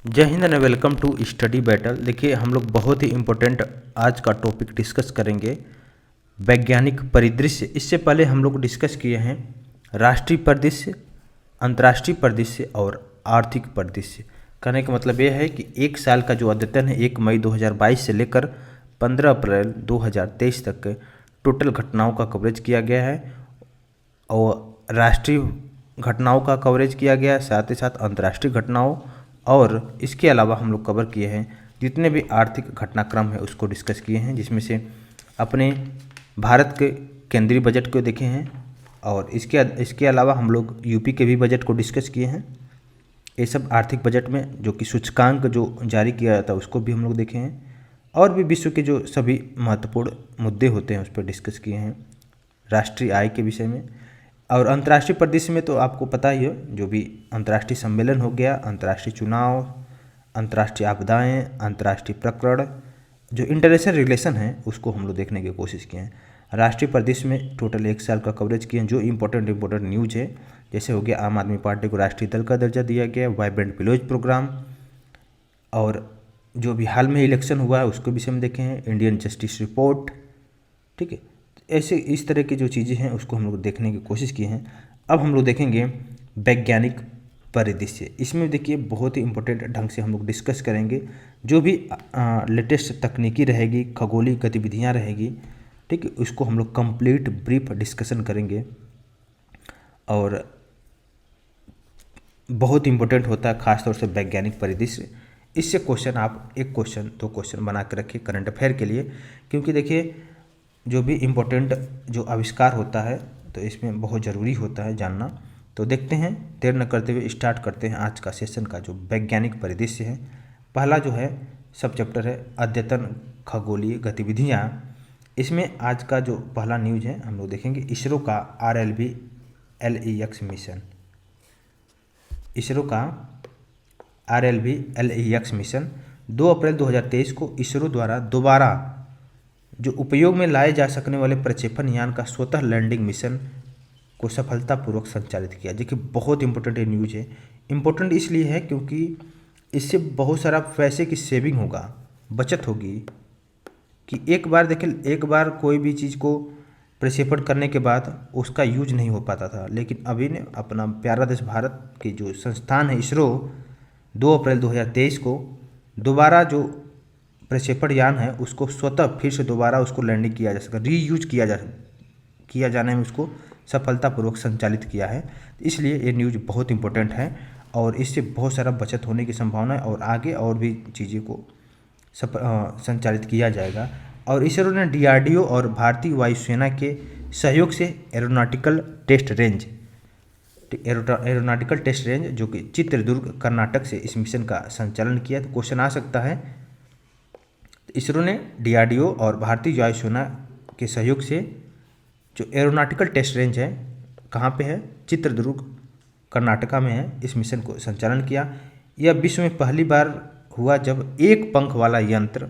जय Hind and welcome to study battle. देखिए हम लोग बहुत ही इम्पोर्टेंट आज का टॉपिक डिस्कस करेंगे, वैज्ञानिक परिदृश्य। इससे पहले हम लोग डिस्कस किए हैं राष्ट्रीय परिदृश्य, अंतर्राष्ट्रीय परिदृश्य और आर्थिक परिदृश्य। कहने का मतलब यह है कि एक साल का जो अद्यतन है 1 मई 2022 से लेकर 15 अप्रैल 2023 तक के टोटल घटनाओं का कवरेज किया गया है और राष्ट्रीय घटनाओं का कवरेज किया गया है, साथ ही साथ अंतर्राष्ट्रीय घटनाओं और इसके अलावा हम लोग कवर किए हैं जितने भी आर्थिक घटनाक्रम है उसको डिस्कस किए हैं, जिसमें से अपने भारत के केंद्रीय बजट को देखे हैं और इसके अलावा हम लोग यूपी के भी बजट को डिस्कस किए हैं। ये सब आर्थिक बजट में जो कि सूचकांक जो जारी किया जाता है उसको भी हम लोग देखे हैं और भी विश्व के जो सभी महत्वपूर्ण मुद्दे होते हैं उस पर डिस्कस किए हैं राष्ट्रीय आय के विषय में। और अंतर्राष्ट्रीय परिदृश्य में तो आपको पता ही है, जो भी अंतर्राष्ट्रीय सम्मेलन हो गया, अंतर्राष्ट्रीय चुनाव, अंतर्राष्ट्रीय आपदाएं, अंतर्राष्ट्रीय प्रकरण, जो इंटरनेशनल रिलेशन है उसको हम लोग देखने की कोशिश किए हैं। राष्ट्रीय परिदृश्य में टोटल एक साल का कवरेज किए हैं। जो इंपॉर्टेंट न्यूज़ है जैसे हो गया आम आदमी पार्टी को राष्ट्रीय दल का दर्जा दिया गया, वाइब्रेंट विलेज प्रोग्राम, और जो भी हाल में इलेक्शन हुआ है उसको विषय में देखे हैं, इंडियन जस्टिस रिपोर्ट। ठीक है, ऐसे इस तरह की जो चीज़ें हैं उसको हम लोग देखने की कोशिश की हैं। अब हम लोग देखेंगे वैज्ञानिक परिदृश्य। इसमें देखिए बहुत ही इम्पोर्टेंट ढंग से हम लोग डिस्कस करेंगे जो भी लेटेस्ट तकनीकी रहेगी, खगोलीय गतिविधियाँ रहेगी, ठीक है, उसको हम लोग कंप्लीट ब्रीफ डिस्कशन करेंगे। और बहुत इम्पोर्टेंट होता है खासतौर से वैज्ञानिक परिदृश्य। इससे क्वेश्चन आप एक क्वेश्चन 2 क्वेश्चन बना के रखिए करंट अफेयर के लिए, क्योंकि देखिए जो भी इम्पोर्टेंट जो आविष्कार होता है तो इसमें बहुत ज़रूरी होता है जानना। तो देखते हैं, देर न करते हुए स्टार्ट करते हैं आज का सेशन का जो वैज्ञानिक परिदृश्य है। पहला जो है सब चैप्टर है अद्यतन खगोलीय गतिविधियाँ। इसमें आज का जो पहला न्यूज़ है हम लोग देखेंगे इसरो का RLV LEX मिशन। इसरो का RLV LEX मिशन 2 अप्रैल 2023 को इसरो द्वारा दोबारा जो उपयोग में लाए जा सकने वाले प्रक्षेपण यान का स्वतः लैंडिंग मिशन को सफलतापूर्वक संचालित किया। देखिए बहुत इंपॉर्टेंट ये न्यूज़ है। इम्पोर्टेंट इसलिए है क्योंकि इससे बहुत सारा पैसे की सेविंग होगा, बचत होगी। कि एक बार देखिए, एक बार कोई भी चीज़ को प्रक्षेपण करने के बाद उसका यूज नहीं हो पाता था, लेकिन अभी ने अपना प्यारा देश भारत की जो संस्थान है इसरो 2 अप्रैल 2023 को दोबारा जो प्रक्षेपण यान है उसको स्वतः फिर से दोबारा उसको लैंडिंग किया जा सका, रीयूज किया जाने में उसको सफलतापूर्वक संचालित किया है। इसलिए ये न्यूज़ बहुत इंपॉर्टेंट है और इससे बहुत सारा बचत होने की संभावना है और आगे और भी चीज़ों को संचालित किया जाएगा। और इसरो ने DRDO और भारतीय वायुसेना के सहयोग से एरोनॉटिकल टेस्ट रेंज जो कि चित्रदुर्ग कर्नाटक से इस मिशन का संचालन किया। तो क्वेश्चन आ सकता है, इसरो ने DRDO और भारतीय वायुसेना के सहयोग से जो एरोनॉटिकल टेस्ट रेंज है कहाँ पे है, चित्रदुर्ग कर्नाटका में है, इस मिशन को संचालन किया। यह विश्व में पहली बार हुआ जब एक पंख वाला यंत्र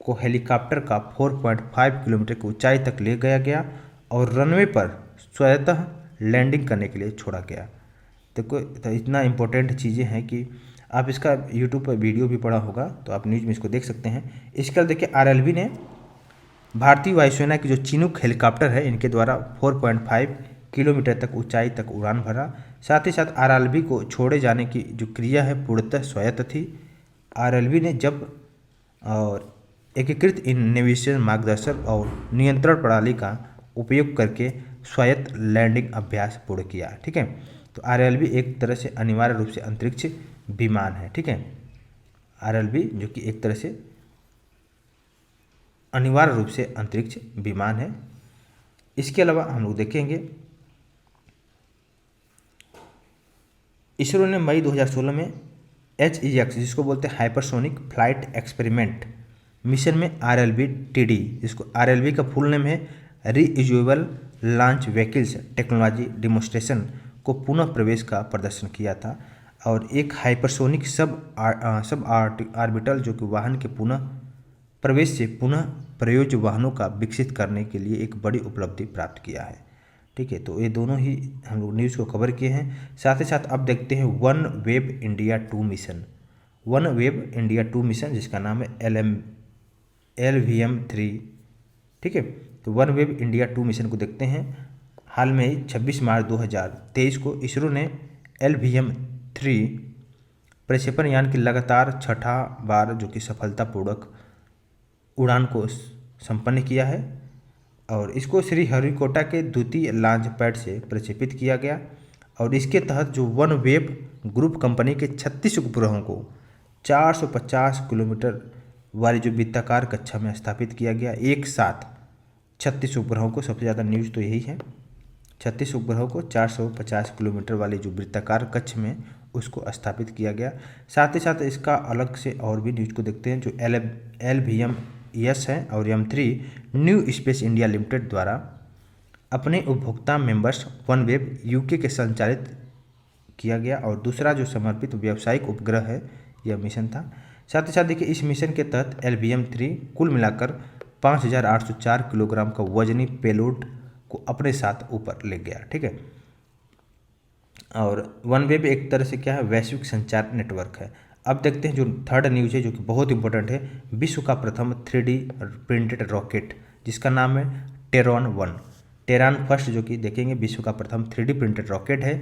को हेलीकॉप्टर का 4.5 किलोमीटर की ऊंचाई तक ले गया गया और रनवे पर स्वतः लैंडिंग करने के लिए छोड़ा गया। तो इतना इम्पोर्टेंट चीज़ें हैं कि आप इसका यूट्यूब पर वीडियो भी पड़ा होगा तो आप न्यूज़ में इसको देख सकते हैं। इसके बाद देखिए RLV ने भारतीय वायुसेना की जो चिनूक हेलीकॉप्टर है इनके द्वारा 4.5 किलोमीटर तक ऊंचाई तक उड़ान भरा। साथ ही साथ RLV को छोड़े जाने की जो क्रिया है पूर्णतः स्वायत्त थी। RLV ने जब और एकीकृत नेविगेशन मार्गदर्शन और नियंत्रण प्रणाली का उपयोग करके स्वायत्त लैंडिंग अभ्यास पूर्ण किया। ठीक है, तो RLV एक तरह से अनिवार्य रूप से अंतरिक्ष विमान है। ठीक है, RLV जो कि एक तरह से अनिवार्य रूप से अंतरिक्ष विमान है। इसके अलावा हम लोग देखेंगे इसरो ने मई 2016 में HEX जिसको बोलते हैं हाइपरसोनिक फ्लाइट एक्सपेरिमेंट मिशन में RLV TD जिसको RLV का फुल नेम है reusable launch vehicles technology demonstration को पुनः प्रवेश का प्रदर्शन किया था। और एक हाइपरसोनिक सब ऑर्बिटल जो कि वाहन के पुनः प्रवेश से पुनः प्रयोज्य वाहनों का विकसित करने के लिए एक बड़ी उपलब्धि प्राप्त किया है। ठीक है, तो ये दोनों ही हम लोग न्यूज़ को कवर किए हैं। साथ ही साथ अब देखते हैं one web India 2 mission. One web India 2 mission, जिसका नाम है LVM-3, ठीक है। तो वन वेब इंडिया 2 मिशन को देखते हैं। हाल में ही 26 मार्च 2023 को इसरो ने LVM-3 प्रक्षेपण यान की लगातार छठा बार जो कि सफलतापूर्वक उड़ान को संपन्न किया है और इसको श्रीहरिकोटा के द्वितीय लॉन्च पैड से प्रक्षेपित किया गया और इसके तहत जो वन वेब ग्रुप कंपनी के 36 उपग्रहों को 450 किलोमीटर वाली जो वृत्ताकार कक्षा में स्थापित किया गया। एक साथ 36 उपग्रहों को, सबसे ज़्यादा न्यूज़ तो यही है, 36 उपग्रहों को 450 किलोमीटर वाली जो वृत्ताकार कक्ष में उसको स्थापित किया गया। साथ ही साथ इसका अलग से और भी न्यूज़ को देखते हैं। जो LVM-S है और M3 new space India limited द्वारा अपने उपभोक्ता मेंबर्स वन वेब UK के संचालित किया गया और दूसरा जो समर्पित व्यावसायिक उपग्रह है यह मिशन था। साथ ही साथ देखिए इस मिशन के तहत LVM-3 कुल मिलाकर 5804 किलोग्राम का वजनी पेलोड को अपने साथ ऊपर ले गया, ठीक है। और वन वेब एक तरह से क्या है, वैश्विक संचार नेटवर्क है। अब देखते हैं जो थर्ड न्यूज़ है जो कि बहुत इंपॉर्टेंट है। विश्व का प्रथम 3D प्रिंटेड रॉकेट जिसका नाम है टेरान फर्स्ट, जो कि देखेंगे विश्व का प्रथम 3D प्रिंटेड रॉकेट है।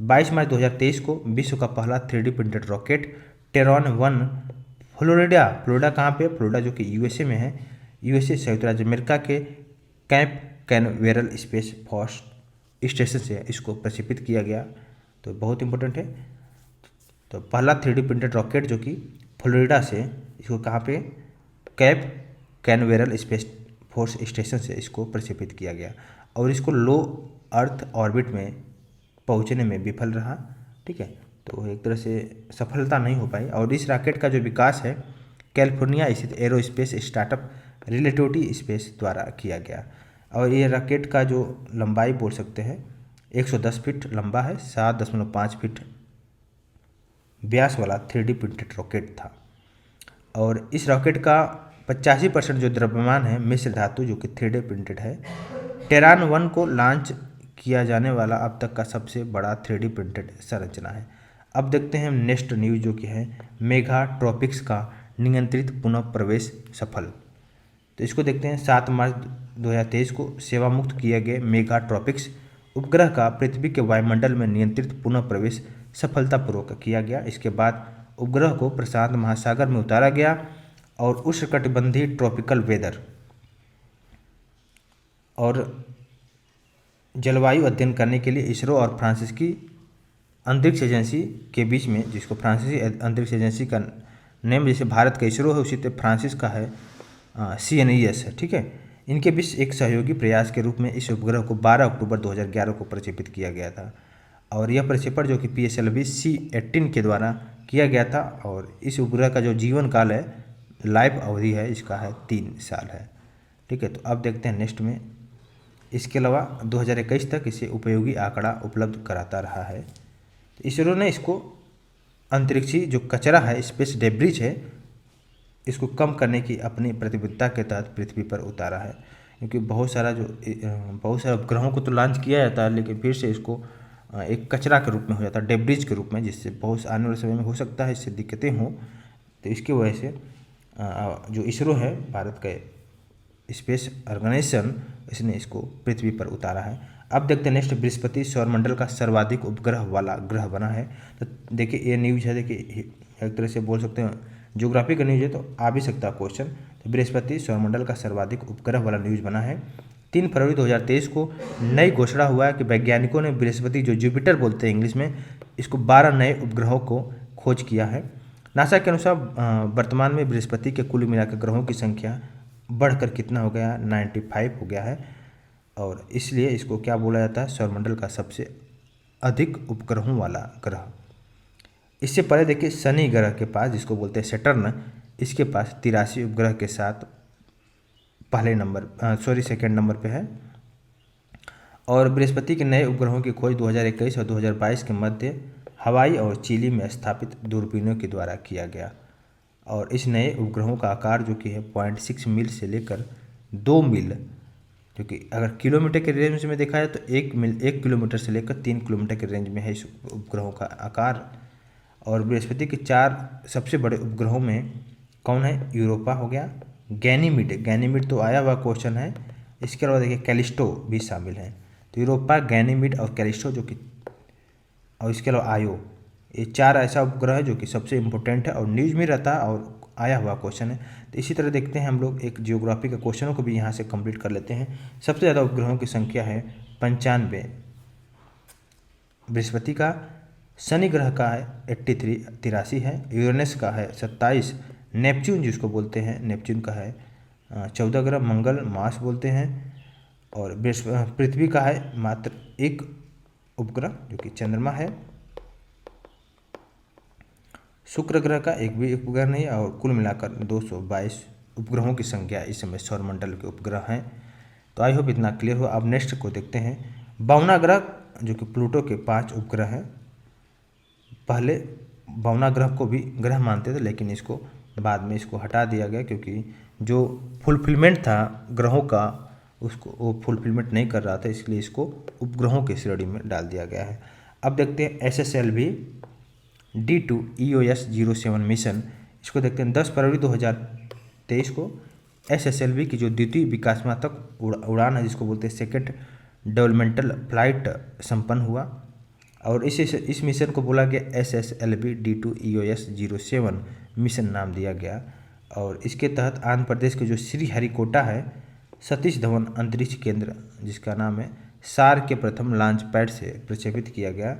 22 मार्च 2023 को विश्व का पहला 3D प्रिंटेड रॉकेट टेरॉन-1 फ्लोरिडा कहाँ पे, फ्लोरिडा जो कि USA में है, USA संयुक्त राज्य अमेरिका के camp Canaveral space force station से इसको प्रक्षेपित किया गया। तो बहुत इंपॉर्टेंट है। तो पहला 3D प्रिंटेड रॉकेट जो कि फ्लोरिडा से इसको कहाँ पे, cap Canaveral space force station से इसको प्रक्षेपित किया गया और इसको लो अर्थ ऑर्बिट में पहुँचने में विफल रहा, ठीक है। तो एक तरह से सफलता नहीं हो पाई और इस रॉकेट का जो विकास है कैलिफोर्निया स्थित एरोस्पेस स्टार्टअप रिलेटिविटी स्पेस द्वारा किया गया और ये रॉकेट का जो लंबाई बोल सकते हैं 110 फीट लंबा है, 7.5 फीट व्यास वाला 3D प्रिंटेड रॉकेट था और इस रॉकेट का 85% जो द्रव्यमान है मिश्र धातु जो कि 3D प्रिंटेड है। टेरान-1 को लॉन्च किया जाने वाला अब तक का सबसे बड़ा 3D प्रिंटेड संरचना है। अब देखते हैं नेक्स्ट न्यूज़ जो कि है मेगा ट्रॉपिक्स का नियंत्रित पुनः प्रवेश सफल। तो इसको देखते हैं। 7 मार्च 2023 को सेवा मुक्त किए गए मेगा ट्रॉपिक्स उपग्रह का पृथ्वी के वायुमंडल में नियंत्रित पुनः प्रवेश सफलतापूर्वक किया गया। इसके बाद उपग्रह को प्रशांत महासागर में उतारा गया और उष्णकटिबंधीय ट्रॉपिकल वेदर और जलवायु अध्ययन करने के लिए इसरो और फ्रांसीसी अंतरिक्ष एजेंसी के बीच में, जिसको फ्रांसीसी अंतरिक्ष एजेंसी का नेम जैसे भारत का इसरो है उसी तरह फ्रांसिस का है CNES है, ठीक है। इनके बीच एक सहयोगी प्रयास के रूप में इस उपग्रह को 12 अक्टूबर 2011 को प्रक्षेपित किया गया था और यह प्रक्षेपण जो कि PSLV C-18 के द्वारा किया गया था और इस उपग्रह का जो जीवन काल है, लाइफ अवधि है इसका है 3 साल है, ठीक है। तो अब देखते हैं नेक्स्ट में। इसके अलावा 2021 तक इसे उपयोगी आंकड़ा उपलब्ध कराता रहा है। तो इसरो ने इसको अंतरिक्षी जो कचरा है, स्पेस डेब्रिज है, इसको कम करने की अपनी प्रतिबद्धता के तहत पृथ्वी पर उतारा है क्योंकि बहुत सारा उपग्रहों को तो लॉन्च किया जाता है लेकिन फिर से इसको एक कचरा के रूप में हो जाता है, डेब्रिज के रूप में, जिससे बहुत आने वाले समय में हो सकता है इससे दिक्कतें हों। तो इसकी वजह से जो इसरो है भारत का स्पेस ऑर्गेनाइजेशन, इसने इसको पृथ्वी पर उतारा है। अब देखते हैं नेक्स्ट। बृहस्पति सौरमंडल का सर्वाधिक उपग्रह वाला ग्रह बना है। तो देखिए ये न्यूज़ है, देखिए एक तरह से बोल सकते हैं ज्योग्राफी का न्यूज़ है तो आ भी सकता है क्वेश्चन। तो बृहस्पति सौरमंडल का सर्वाधिक उपग्रह वाला न्यूज़ बना है। 3 फरवरी 2023 को नई घोषणा हुआ है कि वैज्ञानिकों ने बृहस्पति जो जुपिटर बोलते हैं इंग्लिश में, इसको 12 नए उपग्रहों को खोज किया है। नासा के अनुसार वर्तमान में बृहस्पति के कुल मिलाकर ग्रहों की संख्या बढ़कर कितना हो गया, 95 हो गया है और इसलिए इसको क्या बोला जाता है, सौरमंडल का सबसे अधिक उपग्रहों वाला ग्रह। इससे पहले देखिए शनि ग्रह के पास, जिसको बोलते हैं सैटर्न, इसके पास 83 उपग्रह के साथ सेकेंड नंबर पे है और बृहस्पति के नए उपग्रहों की खोज 2021 और 2022 के मध्य हवाई और चिली में स्थापित दूरबीनों के द्वारा किया गया और इस नए उपग्रहों का आकार जो कि है 0.6 मील से लेकर 2 मील, जो कि अगर किलोमीटर के रेंज में देखा जाए तो 1 किलोमीटर से लेकर 3 किलोमीटर के रेंज में है इस उपग्रहों का आकार और बृहस्पति के 4 सबसे बड़े उपग्रहों में कौन है? यूरोपा हो गया, गैनीमीड तो आया हुआ क्वेश्चन है। इसके अलावा देखिए कैलिस्टो भी शामिल है। तो यूरोपा, गैनीमीड और कैलिस्टो जो कि, और इसके अलावा आयो, ये 4 ऐसा उपग्रह है जो कि सबसे इम्पोर्टेंट है और न्यूज में रहता है और आया हुआ क्वेश्चन है। तो इसी तरह देखते हैं हम लोग एक जियोग्राफी के क्वेश्चनों को भी यहाँ से कंप्लीट कर लेते हैं। सबसे ज़्यादा उपग्रहों की संख्या है 95, बृहस्पति का, शनि ग्रह का है 83 है, यूरेनस का है 27, नेपच्यून जिसको बोलते हैं, नेपच्यून का है 14 ग्रह, मंगल मार्स बोलते हैं, और पृथ्वी का है मात्र 1 उपग्रह जो कि चंद्रमा है। शुक्र ग्रह का एक भी उपग्रह नहीं है और कुल मिलाकर 222 उपग्रहों की संख्या इस समय सौरमंडल के उपग्रह हैं। तो आई होप इतना क्लियर हो। अब नेक्स्ट को देखते हैं, बावना ग्रह जो कि प्लूटो के 5 उपग्रह हैं। पहले बावना ग्रह को भी ग्रह मानते थे, लेकिन इसको बाद में इसको हटा दिया गया क्योंकि जो फुलफिलमेंट था ग्रहों का उसको वो फुलफिलमेंट नहीं कर रहा था, इसलिए इसको उपग्रहों की श्रेणी में डाल दिया गया है। अब देखते हैं SSLV D2 EOS 07 मिशन, इसको देखते हैं 10 फरवरी 2023 को SSLV की जो द्वितीय विकासात्मक उड़ान है जिसको बोलते हैं सेकेंड डेवलपमेंटल फ्लाइट संपन्न हुआ और इस मिशन को बोला गया SSLV D2 EOS 07 मिशन नाम दिया गया। और इसके तहत आंध्र प्रदेश के जो श्रीहरिकोटा है सतीश धवन अंतरिक्ष केंद्र जिसका नाम है सार के प्रथम लॉन्च पैड से प्रक्षेपित किया गया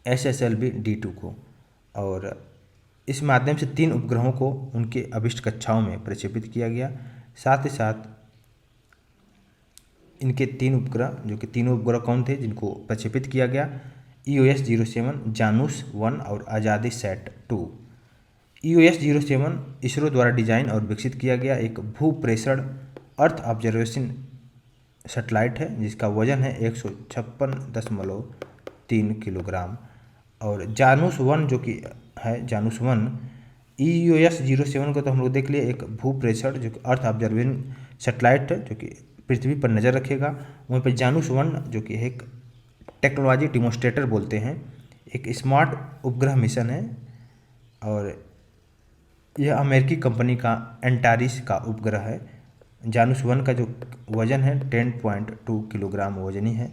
SSLV D2 को, और इस माध्यम से 3 उपग्रहों को उनके अभिष्ट कक्षाओं में प्रक्षेपित किया गया। साथ ही साथ इनके 3 उपग्रह जो कि तीनों उपग्रह कौन थे जिनको प्रक्षेपित किया गया? EOS 07, जानूस 1 और आज़ादी सैट 2। EOS 07 इसरो द्वारा डिजाइन और विकसित किया गया एक भूप्रेषण अर्थ ऑब्जर्वेशन सैटेलाइट है जिसका वजन है 156.3 किलोग्राम। और जानूस 1 जो कि है जानूस 1 EOS 07 को तो हम लोग देख लिए, एक भूप्रेषण जो कि अर्थ ऑब्जर्वेशन सैटेलाइट है जो कि पृथ्वी पर नज़र रखेगा। वहीं पर जानूस 1 जो कि एक टेक्नोलॉजी डिमोन्स्ट्रेटर बोलते हैं, एक स्मार्ट उपग्रह मिशन है और यह अमेरिकी कंपनी का एंटारिस का उपग्रह है। जानूस 1 का जो वजन है 10.2 किलोग्राम वजनी है।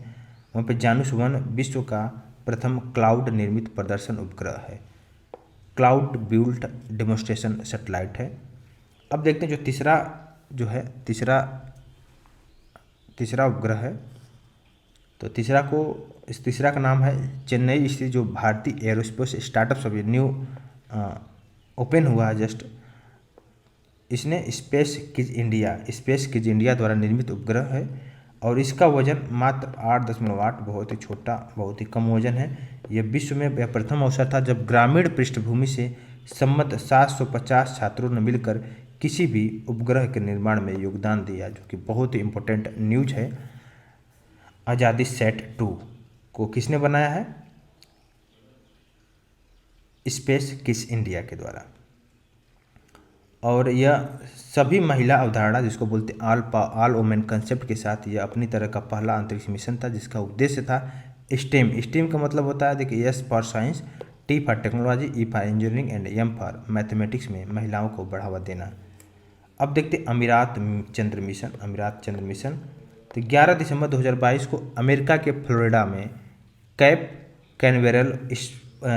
वहीं पर जानूस 1 विश्व का प्रथम क्लाउड निर्मित प्रदर्शन उपग्रह है, क्लाउड बिल्ट डेमोन्स्ट्रेशन सैटेलाइट है। अब देखते हैं जो तीसरा उपग्रह है। तो तीसरा का नाम है चेन्नई स्थित जो भारतीय एरोस्पेस स्टार्टअप अभी न्यू ओपन हुआ है जस्ट, इसने स्पेस किज इंडिया द्वारा निर्मित उपग्रह है और इसका वजन मात्र 8.8, बहुत ही छोटा, बहुत ही कम वजन है। यह विश्व में यह प्रथम अवसर था जब ग्रामीण पृष्ठभूमि से सम्मत 750 छात्रों ने मिलकर किसी भी उपग्रह के निर्माण में योगदान दिया, जो कि बहुत ही इम्पोर्टेंट न्यूज है। आज़ादी सैट 2 को किसने बनाया है? स्पेस किस इंडिया के द्वारा। और यह सभी महिला अवधारणा जिसको बोलते ऑल वुमेन कंसेप्ट के साथ यह अपनी तरह का पहला अंतरिक्ष मिशन था जिसका उद्देश्य था स्टेम का मतलब होता है देखिए S for science, T for technology, E for engineering and M for mathematics में महिलाओं को बढ़ावा देना। अब देखते अमीरात चंद्र मिशन। तो 11 दिसंबर 2022 को अमेरिका के फ्लोरिडा में cap Canaveral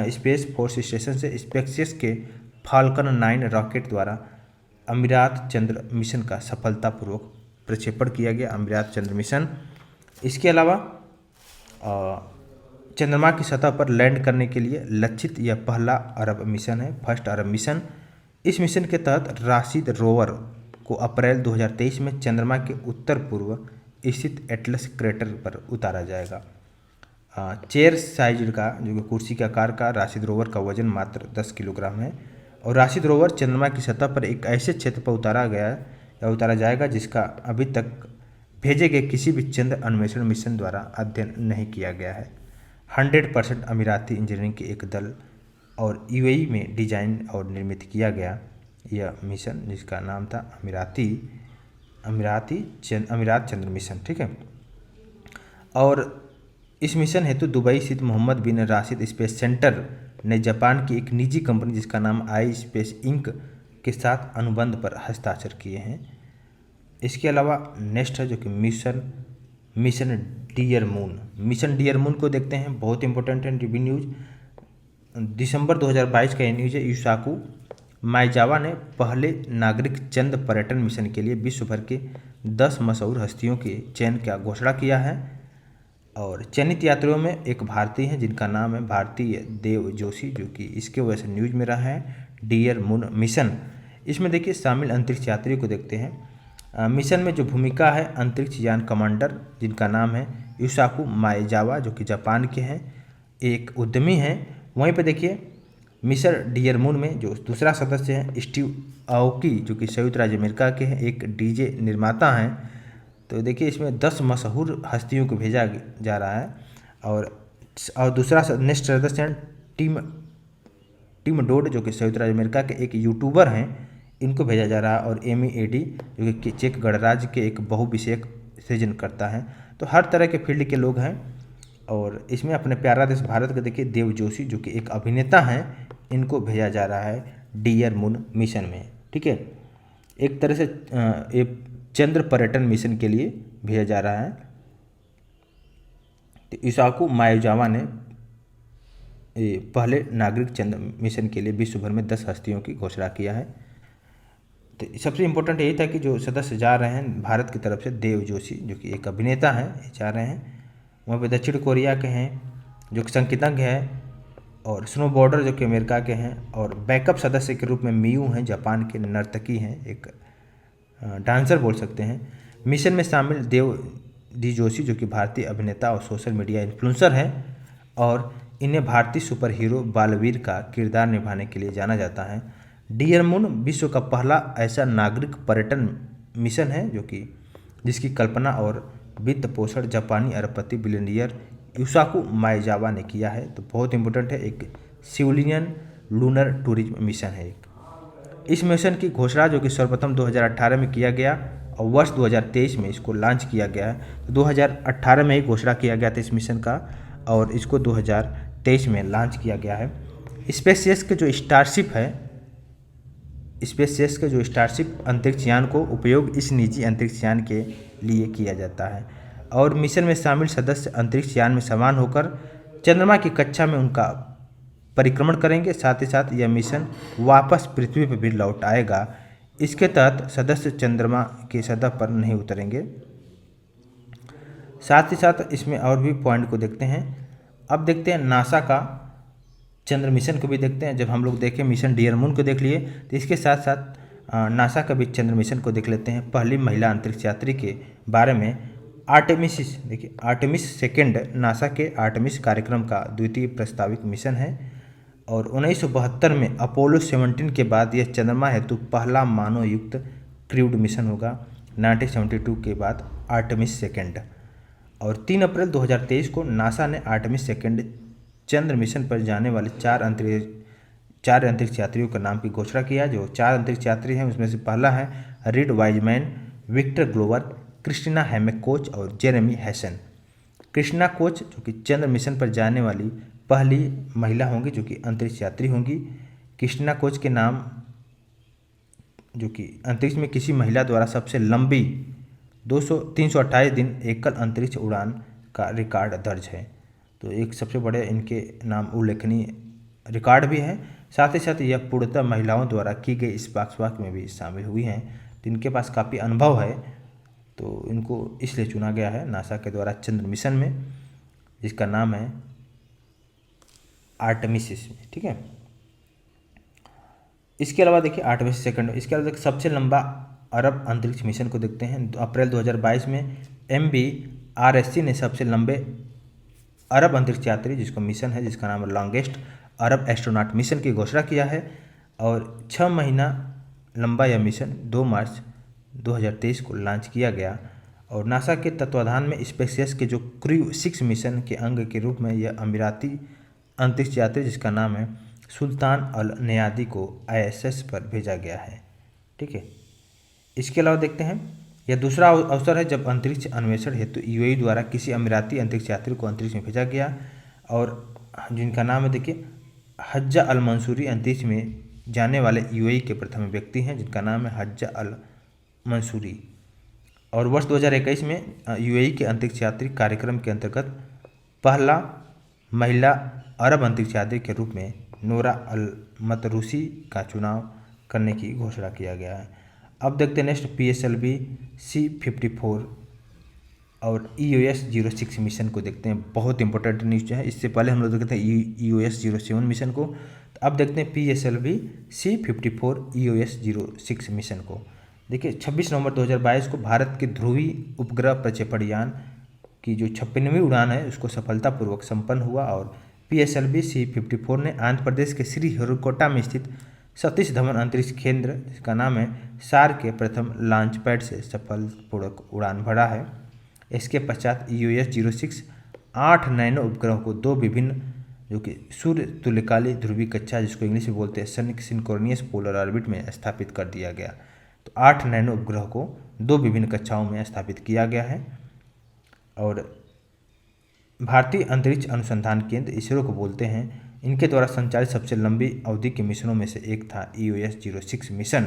space force station से स्पेसएक्स के फाल्कन 9 रॉकेट द्वारा अमीरात चंद्र मिशन का सफलतापूर्वक प्रक्षेपण किया गया, अमीरात चंद्र मिशन। इसके अलावा चंद्रमा की सतह पर लैंड करने के लिए लक्षित यह पहला अरब मिशन है, फर्स्ट अरब मिशन। इस मिशन के तहत राशिद रोवर को अप्रैल 2023 में चंद्रमा के उत्तर पूर्व स्थित एटलस क्रेटर पर उतारा जाएगा। चेयर साइज का जो कि कुर्सी के आकार का राशिद रोवर का वजन मात्र 10 किलोग्राम है और राशिद रोवर चंद्रमा की सतह पर एक ऐसे क्षेत्र पर उतारा जाएगा जिसका अभी तक भेजे गए किसी भी चंद्र अन्वेषण मिशन द्वारा अध्ययन नहीं किया गया है। 100% अमीराती इंजीनियरिंग के एक दल और UAE में डिजाइन और निर्मित किया गया यह मिशन जिसका नाम था अमीरात चंद्र मिशन, ठीक है। और इस मिशन हेतु दुबई स्थित मोहम्मद बिन राशिद स्पेस सेंटर ने जापान की एक निजी कंपनी जिसका नाम आई स्पेस इंक के साथ अनुबंध पर हस्ताक्षर किए हैं। इसके अलावा नेक्स्ट है जो कि mission dear moon. Mission dear moon को देखते हैं, बहुत इंपॉर्टेंट है रिव्यू न्यूज। दिसंबर 2022 का ये न्यूज है। युसाकू माइजावा ने पहले नागरिक चंद्र पर्यटन मिशन के लिए विश्व भर के 10 मशहूर हस्तियों के चयन का घोषणा किया है और चयनित यात्रियों में एक भारतीय हैं जिनका नाम है भारतीय देव जोशी, जो कि इसके वजह से न्यूज में रहा है। डियर मून मिशन, इसमें देखिए शामिल अंतरिक्ष यात्रियों को देखते हैं। मिशन में जो भूमिका है अंतरिक्ष यान कमांडर जिनका नाम है युसाकू माइजावा, जो कि जापान के हैं, एक उद्यमी हैं। वहीं पे देखिए मिशन डियर मून में जो दूसरा सदस्य है स्टीव आओकी, जो कि संयुक्त राज्य अमेरिका के हैं, एक डीजे निर्माता हैं। तो देखिए इसमें 10 मशहूर हस्तियों को भेजा जा रहा है और दूसरा नेक्स्ट सदस्य हैं टिम डोड, जो कि संयुक्त राज्य अमेरिका के एक यूट्यूबर हैं, इनको भेजा जा रहा है और एमी एडी जो कि चेक गणराज्य के एक बहुविषयक सृजन करता है। तो हर तरह के फील्ड के लोग हैं और इसमें अपने प्यारा देश भारत के देखिए देव जोशी, जो कि एक अभिनेता हैं, इनको भेजा जा रहा है डियर मून मिशन में। ठीक है, एक तरह से एक चंद्र पर्यटन मिशन के लिए भेजा जा रहा है। तो युसाकू माइजावा ने पहले नागरिक चंद्र मिशन के लिए विश्व भर में 10 हस्तियों की घोषणा किया है। तो सबसे इम्पोर्टेंट यही था कि जो सदस्य जा रहे हैं भारत की तरफ से देव जोशी, जो कि एक अभिनेता हैं, ये जा रहे हैं। वहाँ पे दक्षिण कोरिया के हैं जो कि संगीतज्ञ हैं और स्नो बॉर्डर जो कि अमेरिका के हैं और बैकअप सदस्य के रूप में मियू हैं, जापान के नर्तकी हैं, एक डांसर बोल सकते हैं। मिशन में शामिल देव डी जोशी जो कि भारतीय अभिनेता और सोशल मीडिया इन्फ्लुएंसर हैं और इन्हें भारतीय सुपर हीरो बालवीर का किरदार निभाने के लिए जाना जाता है। डियर मून विश्व का पहला ऐसा नागरिक पर्यटन मिशन है जो कि जिसकी कल्पना और वित्त पोषण जापानी अरबपति बिलियनियर युसाकू माइजावा ने किया है। तो बहुत इंपॉर्टेंट है, एक सिविलियन लूनर टूरिज्म मिशन है एक। इस मिशन की घोषणा जो कि सर्वप्रथम 2018 में किया गया और वर्ष 2023 में इसको लॉन्च किया गया है। तो 2018 में ही घोषणा किया गया था इस मिशन का और इसको 2023 में लॉन्च किया गया है। स्पेसएक्स के जो स्टारशिप है, स्पेसएक्स के जो स्टारशिप अंतरिक्ष यान को उपयोग इस निजी अंतरिक्ष यान के लिए किया जाता है और मिशन में शामिल सदस्य अंतरिक्ष यान में समान होकर चंद्रमा की कक्षा में उनका परिक्रमण करेंगे। साथ ही साथ यह मिशन वापस पृथ्वी पर भी लौट आएगा। इसके तहत सदस्य चंद्रमा की सतह पर नहीं उतरेंगे। साथ ही साथ इसमें और भी पॉइंट को देखते हैं। अब देखते हैं नासा का चंद्र मिशन को भी देखते हैं। जब हम लोग देखें मिशन डियर मून को देख लिए तो इसके साथ साथ नासा का भी चंद्र मिशन को देख लेते हैं। पहली महिला अंतरिक्ष यात्री के बारे में आर्टेमिस, देखिए आर्टेमिस सेकेंड नासा के आर्टेमिस कार्यक्रम का द्वितीय प्रस्तावित मिशन है और 1972 में अपोलो 17 के बाद यह चंद्रमा हेतु पहला मानव युक्त क्रूड मिशन होगा। 1972 के बाद आर्टेमिस सेकेंड और 3 अप्रैल 2023 को नासा ने आर्टेमिस सेकेंड चंद्र मिशन पर जाने वाले 4 अंतरिक्ष यात्रियों के नाम की घोषणा किया। जो 4 अंतरिक्ष यात्री हैं उसमें से पहला है Reid Wiseman, Victor Glover, Christina Hammock Koch और जेरेमी हैसन। क्रिस्टिना कोच जो कि चंद्र मिशन पर जाने वाली पहली महिला होंगी जो कि अंतरिक्ष यात्री होंगी। क्रिस्टिना कोच के नाम जो कि अंतरिक्ष में किसी महिला द्वारा सबसे लंबी 328 दिन एकल अंतरिक्ष उड़ान का रिकॉर्ड दर्ज है। तो एक सबसे बड़े इनके नाम उल्लेखनीय रिकॉर्ड भी है। साथ ही साथ यह पूर्णतः महिलाओं द्वारा की गई स्पार्क में भी शामिल हुई हैं। तो इनके पास काफ़ी अनुभव है, तो इनको इसलिए चुना गया है नासा के द्वारा चंद्र मिशन में, जिसका नाम है आर्टेमिस। ठीक है, इसके अलावा देखिए आर्टेमिस सेकंड। इसके अलावा देखिए सबसे लंबा अरब अंतरिक्ष मिशन को देखते हैं। अप्रैल 2022 में MBRSC ने सबसे लंबे अरब अंतरिक्ष यात्री जिसका मिशन है, जिसका नाम है लॉन्गेस्ट अरब एस्ट्रोनॉट मिशन की घोषणा किया है और 6 महीना लंबा यह मिशन 2 मार्च 2023 को लॉन्च किया गया और नासा के तत्वाधान में स्पेसएक्स के जो क्रू 6 मिशन के अंग के रूप में यह अमीराती अंतरिक्ष यात्री जिसका नाम है सुल्तान अल नयादी को ISS पर भेजा गया है। ठीक है, इसके अलावा देखते हैं यह दूसरा अवसर है जब अंतरिक्ष अन्वेषण हेतु UAE द्वारा किसी अमीराती अंतरिक्ष यात्री को अंतरिक्ष में भेजा गया और जिनका नाम है देखिए हज्जा अल मंसूरी अंतरिक्ष में जाने वाले यूएई के प्रथम व्यक्ति हैं, जिनका नाम है हज्जा अल मंसूरी। और वर्ष 2021 में यूएई के अंतरिक्ष यात्री कार्यक्रम के अंतर्गत पहला महिला अरब अंतरिक्ष यात्री के रूप में नोरा अल मतरूसी का चुनाव करने की घोषणा किया गया है। अब देखते हैं नेक्स्ट PSLV C-54 और EOS-06 मिशन को देखते हैं। बहुत इंपॉर्टेंट न्यूज़ जो है, इससे पहले हम लोग देखते हैं EOS-07 मिशन को, तो अब देखते हैं PSLV C-54 EOS-06 मिशन को। देखिए 26 नवंबर 2022 को भारत के ध्रुवीय उपग्रह प्रक्षेपण यान की जो 56वीं उड़ान है उसको सफलतापूर्वक संपन्न हुआ और PSLV C-54 ने आंध्र प्रदेश के श्रीहरिकोटा में स्थित सतीश धवन अंतरिक्ष केंद्र, जिसका नाम है सार के प्रथम लॉन्च पैड से सफलतापूर्वक उड़ान भरा है। इसके पश्चात EOS-06 8 नैनो उपग्रहों को 2 विभिन्न जो कि सूर्य तुल्यकाली ध्रुवीय कक्षा, जिसको इंग्लिश में बोलते हैं सिंक्रोनियस पोलर ऑर्बिट में स्थापित कर दिया गया। तो 8 नैनो उपग्रह को 2 विभिन्न कक्षाओं में स्थापित किया गया है। और भारतीय अंतरिक्ष अनुसंधान केंद्र इसरो को बोलते हैं, इनके द्वारा संचालित सबसे लंबी अवधि के मिशनों में से एक था EOS-06 मिशन।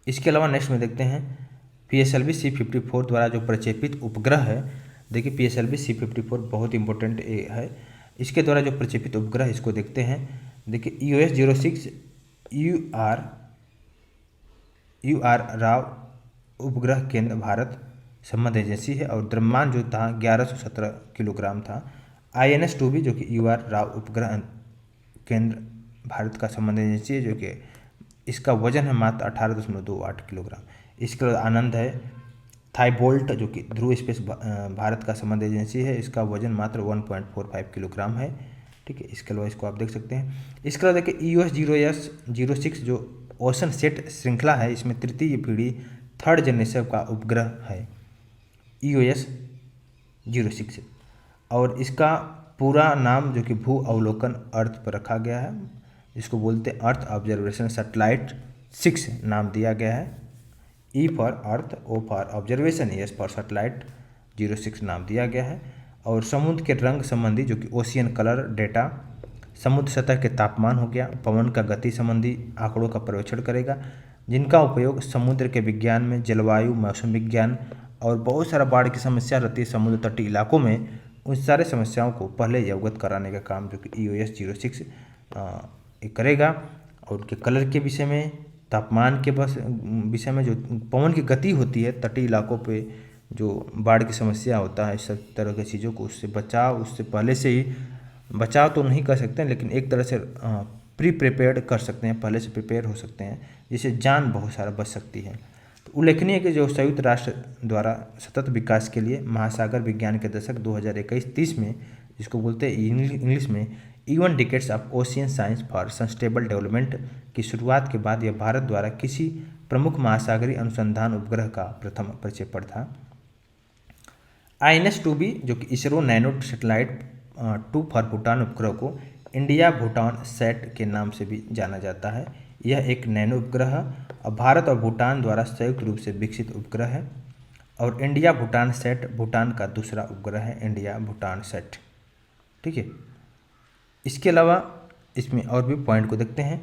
इसके अलावा नेक्स्ट में देखते हैं PSLV C-54 द्वारा जो प्रक्षेपित उपग्रह है। देखिए PSLV C-54 बहुत इंपॉर्टेंट है। इसके द्वारा जो प्रक्षेपित उपग्रह इसको देखते हैं। देखिए EOS-06 UR राव उपग्रह केंद्र भारत संबंध एजेंसी है और द्रव्यमान जो था 1117 किलोग्राम था। INS-2B जो कि UR राव उपग्रह केंद्र भारत का संबंध एजेंसी है, जो कि इसका वजन है मात्र 18.28 किलोग्राम। इसके बाद आनंद है थाईबोल्ट जो कि ध्रुव स्पेस भारत का संबंध एजेंसी है, इसका वजन मात्र 1.45 किलोग्राम है। ठीक है, इसके अलावा इसको आप देख सकते हैं। इसके अलावा देखिए EOS-06 जो ओशन सेट श्रृंखला है, इसमें तृतीय पीढ़ी 3rd जनरेशन का उपग्रह है EOS-06 और इसका पूरा नाम जो कि भू अवलोकन अर्थ पर रखा गया है, इसको बोलते हैं अर्थ ऑब्जर्वेशन सैटेलाइट 6 नाम दिया गया है। E for earth, O for observation, S for satellite 06 नाम दिया गया है। और समुद्र के रंग संबंधी जो कि ओशियन कलर डेटा, समुद्र सतह के तापमान हो गया, पवन का गति संबंधी आंकड़ों का पर्यवेक्षण करेगा, जिनका उपयोग समुद्र के विज्ञान में, जलवायु, मौसम विज्ञान और बहुत सारा बाढ़ की समस्या रहती है समुद्र तटीय इलाकों में, उन सारे समस्याओं को पहले ही अवगत कराने का काम जो कि EOS-06 करेगा। और उनके कलर के विषय में, तापमान के विषय में, जो पवन की गति होती है तटीय इलाकों पे, जो बाढ़ की समस्या होता है, इस सब तरह की चीज़ों को उससे बचाव, उससे पहले से ही बचाव तो नहीं कर सकते हैं, लेकिन एक तरह से प्रिपेयर्ड कर सकते हैं, पहले से प्रिपेयर हो सकते हैं, जिससे जान बहुत सारा बच सकती है। तो उल्लेखनीय है कि जो संयुक्त राष्ट्र द्वारा सतत विकास के लिए महासागर विज्ञान के दशक 2021-30 में, जिसको बोलते हैं इंग्लिश में 11 decades of ocean science for sustainable development की शुरुआत के बाद यह भारत द्वारा किसी प्रमुख महासागरीय अनुसंधान उपग्रह का प्रथम प्रक्षेपण था। INS-2B जो कि ISRO nano satellite 2 for Bhutan उपग्रह को इंडिया भूटान सैट के नाम से भी जाना जाता है। यह एक नैनो उपग्रह और भारत और भूटान द्वारा संयुक्त रूप से विकसित उपग्रह है। और इंडिया भूटान सैट भूटान का दूसरा उपग्रह है, इंडिया भूटान सैट। ठीक है, इसके अलावा इसमें और भी पॉइंट को देखते हैं।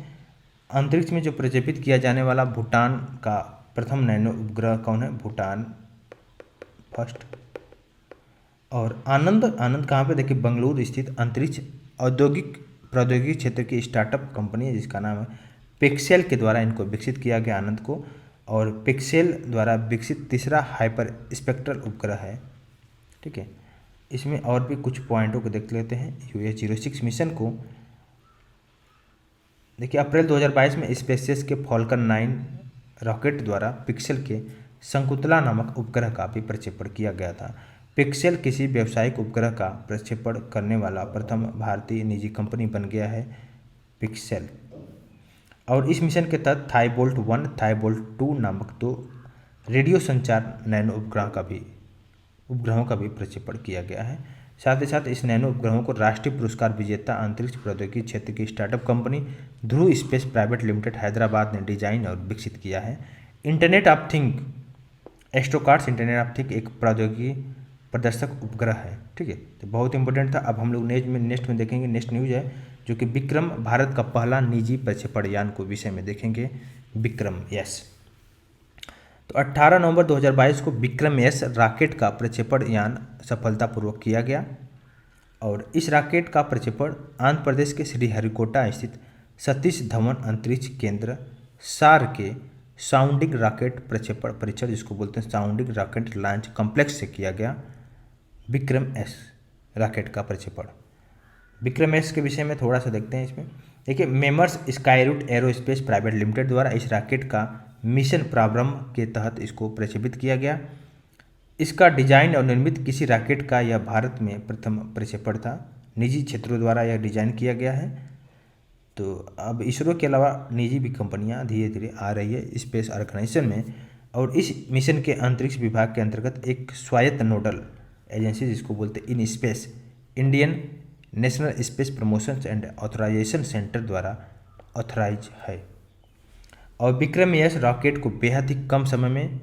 अंतरिक्ष में जो प्रक्षेपित किया जाने वाला भूटान का प्रथम नैनो उपग्रह कौन है? भूटान फर्स्ट। और आनंद कहाँ पे? देखिए बेंगलुरु स्थित अंतरिक्ष औद्योगिक प्रौद्योगिकी क्षेत्र की स्टार्टअप कंपनी है, जिसका नाम है पिक्सेल के द्वारा इनको विकसित किया गया आनंद को। और पिक्सेल द्वारा विकसित तीसरा हाइपर स्पेक्ट्रल उपग्रह है। ठीक है, इसमें और भी कुछ पॉइंटों को देख लेते हैं। EOS-06 मिशन को देखिए अप्रैल 2022 में स्पेसएक्स के फॉल्कन 9 रॉकेट द्वारा पिक्सेल के शंकुतला नामक उपग्रह का भी प्रक्षेपण किया गया था। पिक्सेल किसी व्यावसायिक उपग्रह का प्रक्षेपण करने वाला प्रथम भारतीय निजी कंपनी बन गया है पिक्सेल। और इस मिशन के तहत थाईबोल्ट 1, थाईबोल्ट 2 नामक 2 रेडियो संचार नैनो उपग्रहों का भी प्रक्षेपण किया गया है। साथ ही साथ इस नैनो उपग्रहों को राष्ट्रीय पुरस्कार विजेता अंतरिक्ष प्रौद्योगिकी क्षेत्र की startup company Dhruva space private limited Hyderabad ने डिजाइन और विकसित किया है। इंटरनेट ऑफ थिंग एस्ट्रोकार्ट्स इंटरनेट ऑफ थिंग एक प्रदर्शक उपग्रह है। ठीक है, तो बहुत इंपॉर्टेंट था। अब हम लोग नेक्स्ट में देखेंगे, नेक्स्ट न्यूज है जो कि विक्रम, भारत का पहला निजी प्रक्षेपण यान को विषय में देखेंगे, विक्रम एस। तो 18 नवंबर 2022 को विक्रम एस रॉकेट का प्रक्षेपण यान सफलतापूर्वक किया गया और इस रॉकेट का प्रक्षेपण आंध्र प्रदेश के श्रीहरिकोटा स्थित सतीश धवन अंतरिक्ष केंद्र सार के साउंडिंग रॉकेट प्रक्षेपण परीक्षण, जिसको बोलते हैं साउंडिंग रॉकेट लॉन्च कॉम्प्लेक्स से किया गया विक्रम एस रॉकेट का प्रक्षेपण। विक्रम एस के विषय में थोड़ा सा देखते हैं। इसमें देखिए, मेमर्स स्काईरूट एरोस्पेस प्राइवेट लिमिटेड द्वारा इस रॉकेट का मिशन प्रारंभ के तहत इसको प्रक्षेपित किया गया। इसका डिजाइन और निर्मित किसी रॉकेट का यह भारत में प्रथम प्रक्षेपण था। निजी क्षेत्रों द्वारा यह डिजाइन किया गया है। तो अब इसरो के अलावा निजी भी कंपनियां धीरे धीरे आ रही है स्पेस ऑर्गेनाइजेशन में, और इस मिशन के अंतरिक्ष विभाग के अंतर्गत एक स्वायत्त नोडल एजेंसी, जिसको बोलते हैं in space, Indian national space promotion and authorisation centre द्वारा ऑथराइज है। और विक्रम एस रॉकेट को बेहद ही कम समय में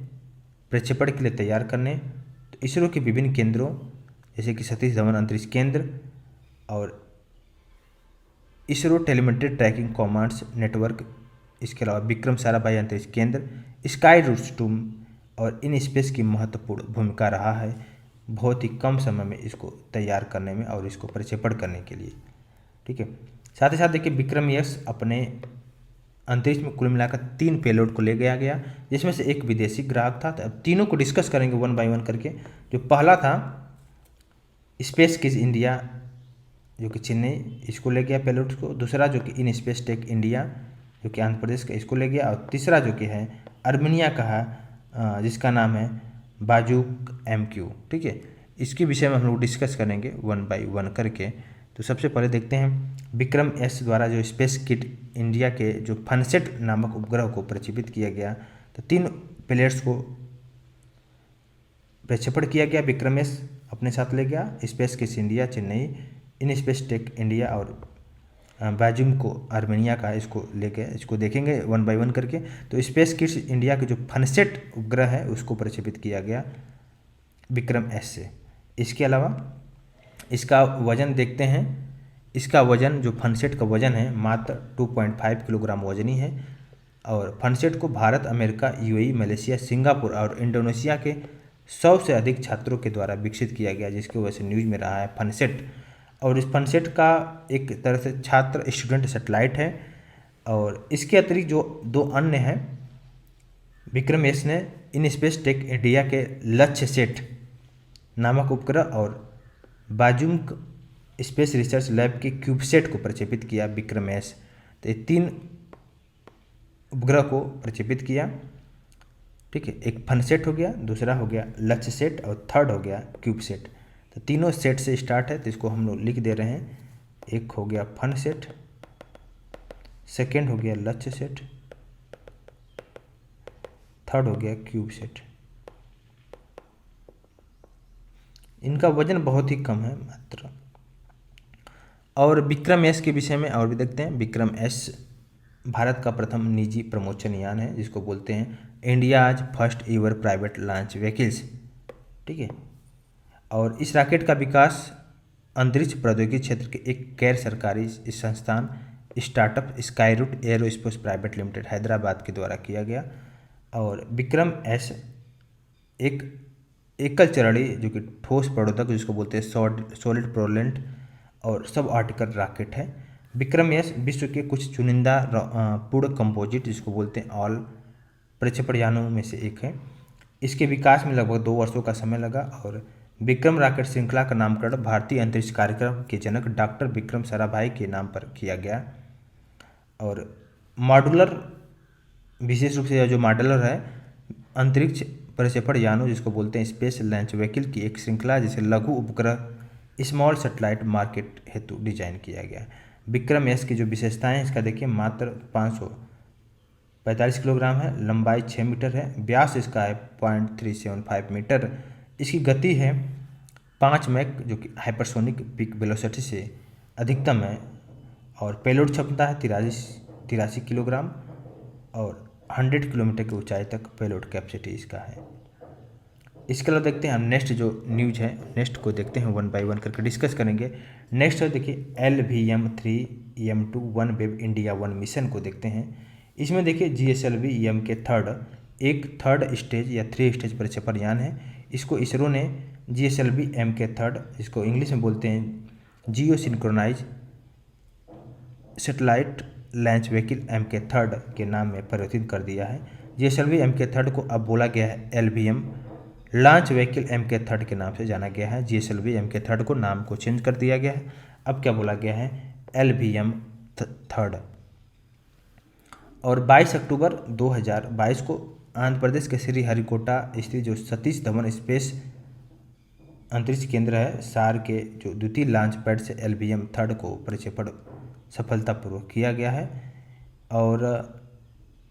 प्रक्षेपण के लिए तैयार करने तो इसरो के विभिन्न केंद्रों जैसे कि सतीश धवन अंतरिक्ष केंद्र और ISRO telemetry tracking commands network, इसके अलावा विक्रम साराभाई अंतरिक्ष केंद्र, स्काई रूट्स टूम और इन स्पेस की महत्वपूर्ण भूमिका रहा है बहुत ही कम समय में इसको तैयार करने में और इसको प्रक्षेपण करने के लिए। ठीक है, साथ ही साथ देखिए विक्रम एस अपने अंतरिक्ष में कुल मिलाकर 3 पेलोड को ले गया, जिसमें से एक विदेशी ग्राहक था। तो अब तीनों को डिस्कस करेंगे वन बाय वन करके। जो पहला था स्पेस किड्स इंडिया जो कि चेन्नई, इसको ले गया पेलोड को। दूसरा जो कि इन स्पेस टेक इंडिया जो कि आंध्र प्रदेश का, इसको ले गया। और तीसरा जो कि है अर्मेनिया का है जिसका नाम है बाजुक MQ। ठीक है, इसके विषय में हम लोग डिस्कस करेंगे वन बाय वन करके। तो सबसे पहले देखते हैं विक्रम एस द्वारा जो स्पेस किड इंडिया के जो फनसेट नामक उपग्रह को प्रक्षेपित किया गया। तो 3 प्लेयर्स को प्रक्षेपण किया गया, विक्रम एस अपने साथ ले गया, space kids India Chennai, in space tech India और बाजुम को आर्मेनिया का, इसको लेके इसको देखेंगे वन बाय वन करके। तो स्पेस किड्स इंडिया के जो फनसेट उपग्रह है उसको प्रक्षेपित किया गया विक्रम एस से। इसके अलावा इसका वजन देखते हैं। इसका वजन जो फनसेट का वजन है मात्र 2.5 किलोग्राम वजनी है और फनसेट को Bharat, America, UAE, Malaysia, Singapore और इंडोनेशिया के 100 से अधिक छात्रों के द्वारा विकसित किया गया, जिसकी वजह से न्यूज में रहा है फनसेट। और इस फनसेट का एक तरह से छात्र स्टूडेंट सैटेलाइट है। और इसके अतिरिक्त जो 2 अन्य हैं, विक्रम एस ने इन स्पेस टेक इंडिया के लक्ष्य सेट नामक उपग्रह और बाजुम स्पेस रिसर्च लैब के क्यूबसेट को प्रक्षेपित किया विक्रम एस। तो ये 3 उपग्रह को प्रक्षेपित किया। ठीक है, एक फनसेट हो गया, दूसरा हो गया लक्ष्य सेट और थर्ड हो गया क्यूबसेट। तो तीनों सेट से स्टार्ट है, तो इसको हम लोग लिख दे रहे हैं। एक हो गया फनसेट, सेकेंड हो गया लक्ष्य सेट, थर्ड हो गया क्यूबसेट। इनका वजन बहुत ही कम है मात्र। और विक्रम एस के विषय में और भी देखते हैं। विक्रम एस भारत का प्रथम निजी प्रमोशन यान है, जिसको बोलते हैं India's first ever private launch vehicles. ठीक है, और इस रॉकेट का विकास अंतरिक्ष प्रौद्योगिकी क्षेत्र के एक गैर सरकारी संस्थान startup Skyroot aerospace private limited Hyderabad के द्वारा किया गया। और विक्रम एस एक एकल चरणीय जो कि ठोस प्रवर्धक, जिसको बोलते हैं सॉलिड प्रोपेलेंट और सब ऑर्टिकल रॉकेट है। विक्रम एस विश्व के कुछ चुनिंदा पूर्ण कंपोजिट, जिसको बोलते हैं ऑल प्रक्षेपण यानों में से एक है। इसके विकास में लगभग 2 वर्षों का समय लगा और विक्रम रॉकेट श्रृंखला का नामकरण भारतीय अंतरिक्ष कार्यक्रम के जनक डॉक्टर विक्रम साराभाई के नाम पर किया गया। और मॉड्यूलर, विशेष रूप से जो मॉड्यूलर है, अंतरिक्ष प्रक्षेपण यानों जिसको बोलते हैं स्पेस लॉन्च व्हीकल की एक श्रृंखला जिसे लघु उपग्रह स्मॉल सैटेलाइट मार्केट हेतु डिजाइन किया गया। विक्रम एस की जो विशेषताएं हैं, इसका देखिए मात्र 545 किलोग्राम है, लंबाई 6 मीटर है, व्यास इसका है 0.375 मीटर, इसकी गति है 5 मैक जो कि हाइपरसोनिक पिक वेलोसिटी से अधिकतम है। और पेलोड क्षमता है 83 किलोग्राम और 100 किलोमीटर की ऊंचाई तक पेलोड कैपेसिटी इसका है। इसके अलावा देखते हैं हम नेक्स्ट जो न्यूज है, नेक्स्ट को देखते हैं, वन बाय वन करके डिस्कस करेंगे। नेक्स्ट है देखिए LVM-3 M2 OneWeb India 1 mission को देखते हैं। इसमें देखिए GSLV-M के थर्ड स्टेज या 3 स्टेज प्रक्षेपण यान है। इसको इसरो ने GSLV-M के थर्ड, इसको इंग्लिश में बोलते हैं geosynchronous satellite launch vehicle M के थर्ड के नाम में परिवर्तित कर दिया है। GSLV-M के थर्ड को अब बोला गया है LVM लॉन्च व्हीकल M के थर्ड के नाम से जाना गया है। GSLV-M के थर्ड को नाम को चेंज कर दिया गया है, अब क्या बोला गया है, LVM थर्ड। और 22 अक्टूबर 2022 को आंध्र प्रदेश के श्रीहरिकोटा स्थित जो सतीश धवन स्पेस अंतरिक्ष केंद्र है सार के जो द्वितीय लॉन्च पैड से LVM थर्ड को प्रक्षेपण सफलतापूर्वक किया गया है। और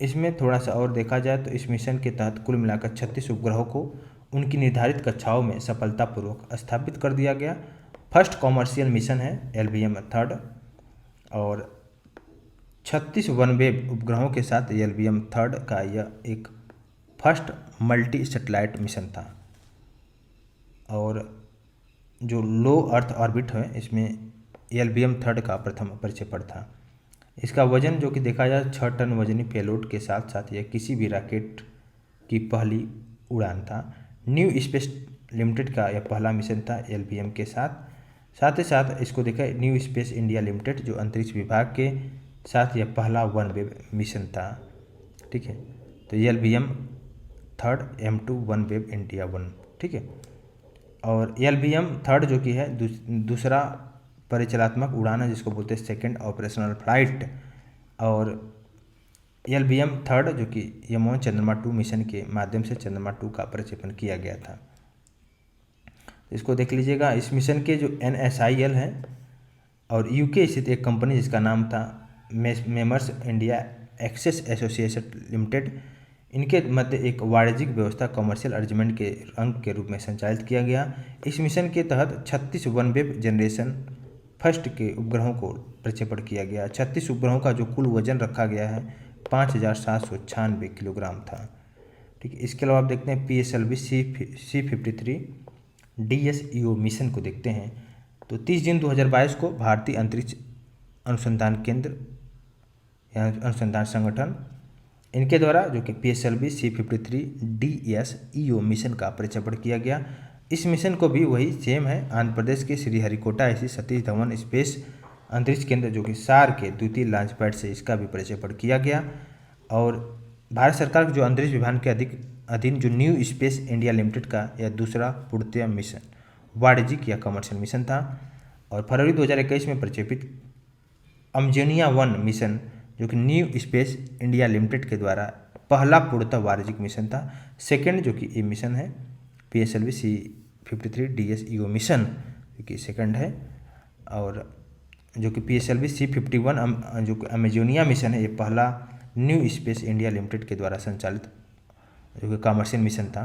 इसमें थोड़ा सा और देखा जाए तो इस मिशन के तहत कुल मिलाकर 36 उपग्रहों को उनकी निर्धारित कक्षाओं में सफलतापूर्वक स्थापित कर दिया गया। फर्स्ट कॉमर्शियल मिशन है LVM थर्ड, और 36 वनवेब उपग्रहों के साथ LVM थर्ड का यह एक फर्स्ट मल्टी सैटेलाइट मिशन था। और जो लो अर्थ ऑर्बिट है इसमें LVM थर्ड का प्रथम प्रक्षेपण था। इसका वजन जो कि देखा जाए 6 टन वजनी पेलोड के साथ साथ यह किसी भी रॉकेट की पहली उड़ान था। न्यू स्पेस लिमिटेड का यह पहला मिशन था LVM के साथ ही साथ इसको देखा न्यू स्पेस इंडिया लिमिटेड जो अंतरिक्ष विभाग के साथ यह पहला OneWeb मिशन था। ठीक है, तो LVM third M2 OneWeb India 1, ठीक है। और LVM थर्ड जो कि है दूसरा परिचालनात्मक उड़ान है जिसको बोलते हैं सेकेंड ऑपरेशनल फ्लाइट। और LVM थर्ड जो कि यमोन चंद्रमा 2 मिशन के माध्यम से चंद्रमा 2 का प्रक्षेपण किया गया था। इसको देख लीजिएगा। इस मिशन के जो NSIL है और UK स्थित एक कंपनी जिसका नाम था मेमर्स इंडिया एक्सेस एसोसिएशन लिमिटेड, इनके मध्य एक वाणिज्यिक व्यवस्था कमर्शियल अरेंजमेंट के अंग के रूप में संचालित किया गया। इस मिशन के तहत 36 OneWeb जनरेशन फर्स्ट के उपग्रहों को प्रक्षेपण किया गया। 36 उपग्रहों का जो कुल वजन रखा गया है 5796 किलोग्राम था। ठीक है, इसके अलावा आप देखते हैं PSLV C53 DSEO मिशन को देखते हैं। तो 30 जून 2022 को भारतीय अंतरिक्ष अनुसंधान केंद्र या अनुसंधान संगठन इनके द्वारा जो कि PSLV C53 DSEO मिशन का प्रक्षेपण किया गया। इस मिशन को भी वही सेम है, आंध्र प्रदेश के श्रीहरिकोटा स्थित सतीश धवन स्पेस अंतरिक्ष केंद्र जो कि सार के द्वितीय लॉन्च पैड से इसका भी प्रक्षेपण किया गया। और भारत सरकार के जो अंतरिक्ष विभाग के अधीन जो न्यू स्पेस इंडिया लिमिटेड का यह दूसरा पूर्णतः मिशन वाणिज्यिक या कमर्शियल मिशन था। और फरवरी 2021 में प्रक्षेपित अमेजोनिया 1 मिशन जो कि न्यू स्पेस इंडिया लिमिटेड के द्वारा पहला पूर्णतः वाणिज्यिक मिशन था। सेकेंड जो कि ये मिशन है PSLV C53 DSEO मिशन जो कि सेकेंड है। और जो कि PSLV C51 जो कि अमेजोनिया मिशन है ये पहला न्यू स्पेस इंडिया लिमिटेड के द्वारा संचालित जो कि कमर्शियल मिशन था।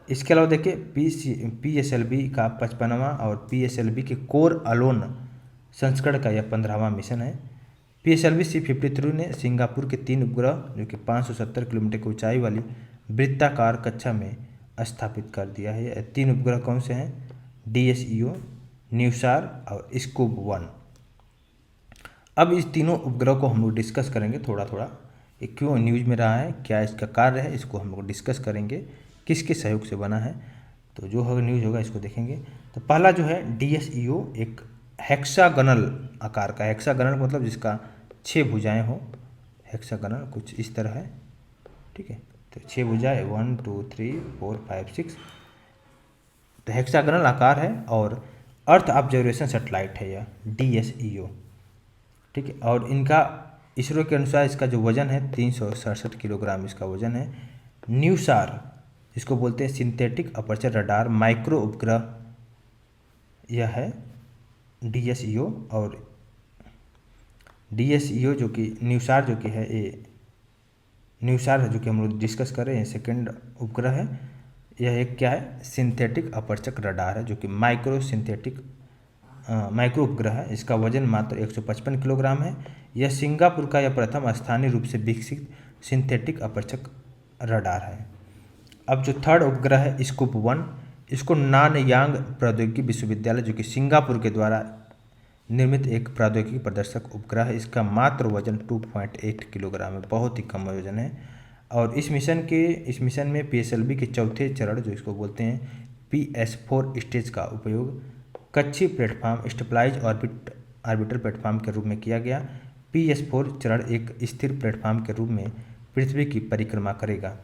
इसके अलावा देखिए PSLV का 55वां और PSLV के कोर अलोन संस्करण का यह 15वां मिशन है। PSLV C53 ने सिंगापुर के 3 उपग्रह जो कि 570 किलोमीटर की ऊंचाई वाली वृत्ताकार कक्षा में स्थापित कर दिया है। ये 3 उपग्रह कौन से हैं, DSEO, न्यूसार और स्कूब 1। अब इस तीनों उपग्रह को हम लोग डिस्कस करेंगे थोड़ा थोड़ा, ये क्यों न्यूज में रहा है, क्या इसका कार्य है, इसको हम लोग डिस्कस करेंगे, किसके सहयोग से बना है। तो जो होगा न्यूज होगा इसको देखेंगे। तो पहला जो है DSEO एक हेक्सागनल आकार का, हेक्सागनल मतलब जिसका 6 भुजाएं हो, हेक्सागनल कुछ इस तरह है। ठीक है, तो 6 भुजाएं 1 2 3 4 5 6, तो हेक्सागनल आकार है और अर्थ ऑब्जर्वेशन सैटेलाइट है यह DSEO। ठीक है, और इनका इसरो के अनुसार इसका जो वजन है 367 किलोग्राम इसका वजन है। न्यूसार जिसको बोलते हैं सिंथेटिक अपर्चर रडार माइक्रो उपग्रह यह है DSEO। और DSEO जो कि न्यूसार जो कि है ये न्यूसार है जो कि हम लोग डिस्कस कर रहे हैं, सेकेंड उपग्रह है। यह एक क्या है, सिंथेटिक अपर्चक रडार है जो कि माइक्रो उपग्रह है। इसका वजन मात्र 155 किलोग्राम है। यह सिंगापुर का यह प्रथम स्थानीय रूप से विकसित सिंथेटिक अपर्चक रडार है। अब जो थर्ड उपग्रह है स्कूप 1, इसको नानयांग प्रौद्योगिकी विश्वविद्यालय जो कि सिंगापुर के द्वारा निर्मित एक प्रौद्योगिकी प्रदर्शक उपग्रह है। इसका मात्र वजन 2.8 किलोग्राम है, बहुत ही कम वजन है। और इस मिशन में पीएसएलवी के चौथे चरण जो इसको बोलते हैं PS4 स्टेज का उपयोग कक्षीय प्लेटफॉर्म स्टेबलाइज ऑर्बिटल प्लेटफॉर्म के रूप में किया गया। PS4 चरण एक स्थिर प्लेटफॉर्म के रूप में पृथ्वी की परिक्रमा करेगा।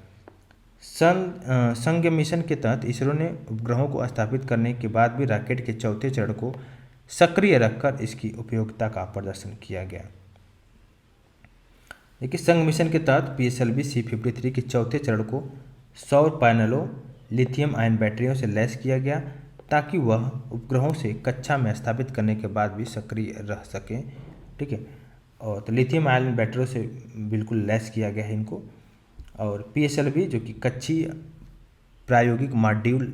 संज्ञ मिशन के तहत इसरो ने उपग्रहों को स्थापित करने के बाद भी रॉकेट के चौथे चरण को सक्रिय रखकर इसकी उपयोगिता का प्रदर्शन किया गया। देखिए, संघ मिशन के तहत पीएसएलवी C-53 के चौथे चरण को सौर पैनलों, लिथियम आयन बैटरियों से लैस किया गया ताकि वह उपग्रहों से कक्षा में स्थापित करने के बाद भी सक्रिय रह सके। ठीक है, और तो लिथियम आयन बैटरियों से बिल्कुल लैस किया गया है इनको। और पीएसएलवी जो कि कक्षीय प्रायोगिक मॉड्यूल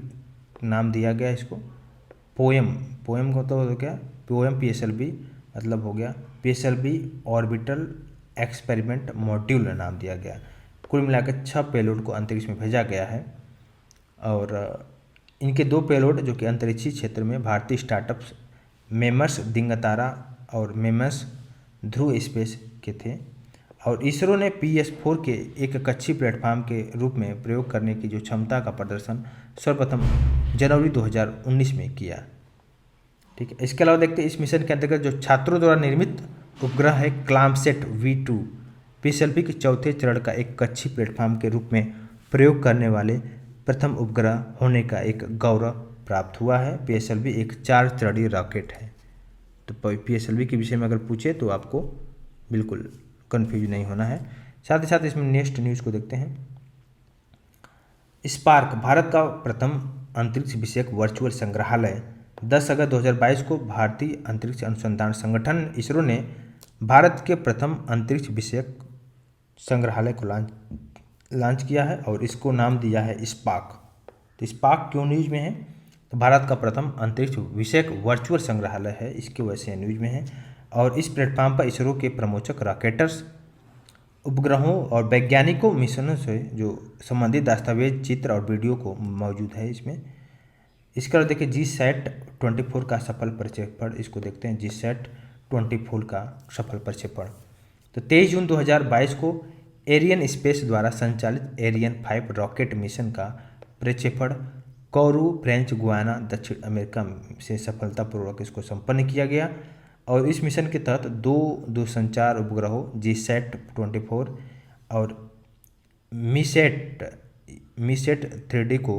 नाम दिया गया इसको। पोएम को तो हो गया पोएम पीएसएलवी मतलब हो गया पीएसएलवी ऑर्बिटल एक्सपेरिमेंट मॉड्यूल नाम दिया गया। कुल मिलाकर 6 पेलोड को अंतरिक्ष में भेजा गया है। और इनके 2 पेलोड जो कि अंतरिक्षीय क्षेत्र में भारतीय स्टार्टअप्स मेमस दिंगतारा और मेमस ध्रुव स्पेस के थे। और इसरो ने PS4 के एक कक्षीय प्लेटफॉर्म के रूप में प्रयोग करने की जो क्षमता का प्रदर्शन सर्वप्रथम जनवरी 2019 में किया। ठीक है, इसके अलावा देखते हैं इस मिशन के अंतर्गत जो छात्रों द्वारा निर्मित उपग्रह है क्लामसेट V2 पीएसएलवी के चौथे चरण का एक कक्षीय प्लेटफॉर्म के रूप में प्रयोग करने वाले प्रथम उपग्रह होने का एक गौरव प्राप्त हुआ है। पीएसएलवी एक 4 चरणीय रॉकेट है। तो पीएसएलवी के विषय में अगर पूछे तो आपको बिल्कुल कन्फ्यूज नहीं होना है। साथ ही साथ इसमें नेक्स्ट न्यूज़ को देखते हैं। स्पार्क भारत का प्रथम अंतरिक्ष विषयक वर्चुअल संग्रहालय 10 अगस्त 2022 को भारतीय अंतरिक्ष अनुसंधान संगठन इसरो ने भारत के प्रथम अंतरिक्ष विषयक संग्रहालय को लॉन्च किया है और इसको नाम दिया है स्पार्क। तो स्पार्क क्यों न्यूज में है? तो भारत का प्रथम अंतरिक्ष विषयक वर्चुअल संग्रहालय है, इसकी वजह से न्यूज में है। और इस प्लेटफॉर्म पर इसरो के प्रमोचक रॉकेटर्स, उपग्रहों और वैज्ञानिकों मिशनों से जो संबंधित दस्तावेज, चित्र और वीडियो को मौजूद है इसमें। इसके अलावा देखिए GSAT-24 का सफल प्रक्षेपण, इसको देखते हैं GSAT-24 का सफल प्रक्षेपण। तो 23 जून 2022 को एरियन स्पेस द्वारा संचालित एरियन 5 रॉकेट मिशन का प्रक्षेपण कोरू, फ्रेंच गुयाना, दक्षिण अमेरिका से सफलतापूर्वक इसको संपन्न किया गया। और इस मिशन के तहत दो दूरसंचार उपग्रहों GSAT-24 और मीसैट 3D को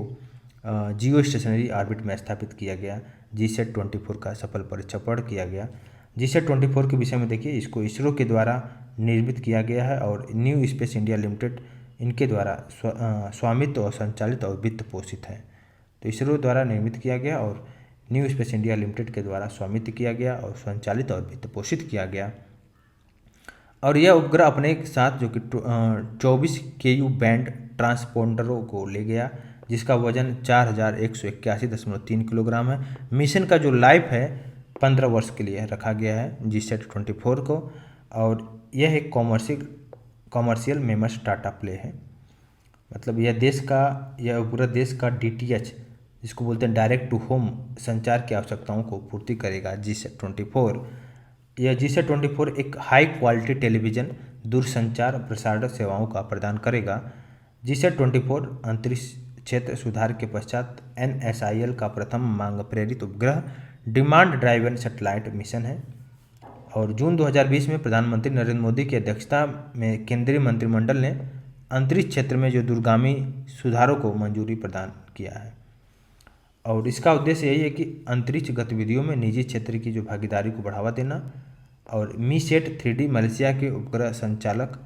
जियो स्टेशनरी ऑर्बिट में स्थापित किया गया। GSAT-24 का सफल प्रक्षेपण किया गया। GSAT-24 के विषय में देखिए, इसको इसरो के द्वारा निर्मित किया गया है और न्यू स्पेस इंडिया लिमिटेड इनके द्वारा स्वामित्व और संचालित और वित्त पोषित है। तो इसरो द्वारा निर्मित किया गया और न्यू स्पेस इंडिया लिमिटेड के द्वारा स्वामित्व किया गया और संचालित और वित्त पोषित किया गया। और यह उपग्रह अपने साथ जो कि 24 KU बैंड ट्रांसपोंडरों को ले गया, जिसका वजन 4181.3 किलोग्राम है। मिशन का जो लाइफ है 15 वर्ष के लिए रखा गया है GSAT-24 को। और यह एक कॉमर्शियल मेमस डाटा प्ले है, मतलब यह उपग्रह देश का DTH जिसको बोलते हैं डायरेक्ट टू होम संचार की आवश्यकताओं को पूर्ति करेगा। GSAT-24 यह GSAT-24 एक हाई क्वालिटी टेलीविज़न दूरसंचार प्रसारण सेवाओं का प्रदान करेगा। GSAT-24 अंतरिक्ष क्षेत्र सुधार के पश्चात NSIL का प्रथम मांग प्रेरित उपग्रह डिमांड ड्राइवन सैटेलाइट मिशन है। और जून 2020 में प्रधानमंत्री नरेंद्र मोदी की अध्यक्षता में केंद्रीय मंत्रिमंडल ने अंतरिक्ष क्षेत्र में जो दूरगामी सुधारों को मंजूरी प्रदान किया है। और इसका उद्देश्य यही है कि अंतरिक्ष गतिविधियों में निजी क्षेत्र की जो भागीदारी को बढ़ावा देना। और मीसैट 3D मलेशिया के उपग्रह संचालक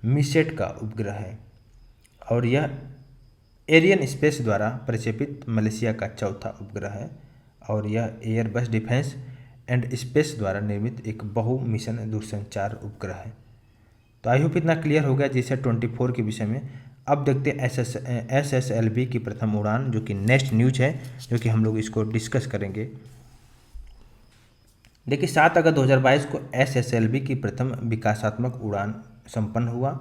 मीसैट का उपग्रह है और यह एरियन स्पेस द्वारा प्रक्षेपित मलेशिया का चौथा उपग्रह है। और यह एयरबस डिफेंस एंड स्पेस द्वारा निर्मित एक बहु मिशन दूरसंचार उपग्रह है। तो आई होप इतना क्लियर हो गया GSAT-24 के विषय में। अब देखते हैं SSLV की प्रथम उड़ान, जो कि नेक्स्ट न्यूज है, जो कि हम लोग इसको डिस्कस करेंगे। देखिए 7 अगस्त 2022 को SSLV की प्रथम विकासात्मक उड़ान संपन्न हुआ।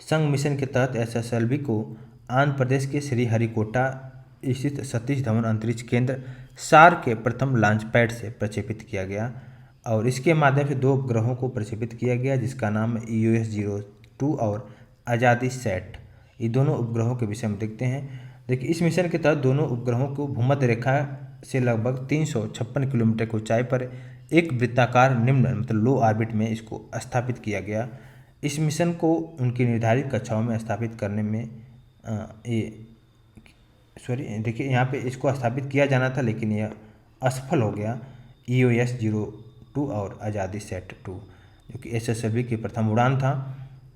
संघ मिशन के तहत SSLV को आंध्र प्रदेश के श्रीहरिकोटा स्थित सतीश धवन अंतरिक्ष केंद्र सार के प्रथम लॉन्च पैड से प्रक्षेपित किया गया और इसके माध्यम से 2 उपग्रहों को प्रक्षेपित किया गया जिसका नाम है EOS-02 और आज़ादी सैट। ये दोनों उपग्रहों के विषय में देखते हैं। देखिए, इस मिशन के तहत दोनों उपग्रहों को भूमध्य रेखा से लगभग 356 किलोमीटर की ऊंचाई पर एक वृत्ताकार निम्न मतलब लो ऑर्बिट में इसको स्थापित किया गया। इस मिशन को उनकी निर्धारित कक्षाओं में स्थापित करने में देखिए यहाँ पे इसको स्थापित किया जाना था लेकिन यह असफल हो गया। EOS-02 और आज़ादी सैट 2 जो कि SSLV की प्रथम उड़ान था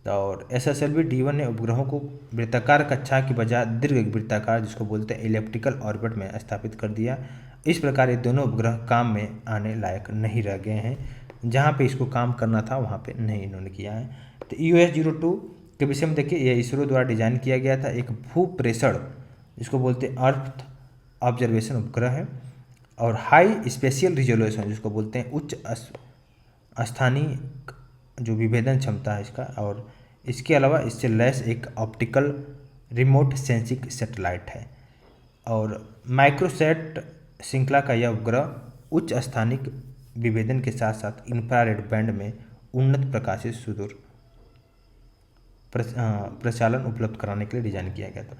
और SSLV D1 ने उपग्रहों को वृत्ताकार कक्षा की बजाय दीर्घ वृत्ताकार जिसको बोलते हैं इलिप्टिकल ऑर्बिट में स्थापित कर दिया। इस प्रकार ये दोनों उपग्रह काम में आने लायक नहीं रह गए हैं। जहाँ पे इसको काम करना था वहाँ पे नहीं इन्होंने किया है। तो EOS-02 के विषय में देखिए, यह इसरो द्वारा डिजाइन किया गया था। एक भू प्रेषण जिसको बोलते हैं अर्थ ऑब्जर्वेशन उपग्रह है और हाई स्पेशियल रिजोल्यूशन जिसको बोलते हैं उच्च स्थानीय जो विभेदन क्षमता है इसका, और इसके अलावा इससे लैस एक ऑप्टिकल रिमोट सेंसिंग सैटेलाइट है। और माइक्रोसैट श्रृंखला का यह उपग्रह उच्च स्थानिक विभेदन के साथ साथ इंफ्रारेड बैंड में उन्नत प्रकाशित सुदूर प्रचालन उपलब्ध कराने के लिए डिजाइन किया गया था।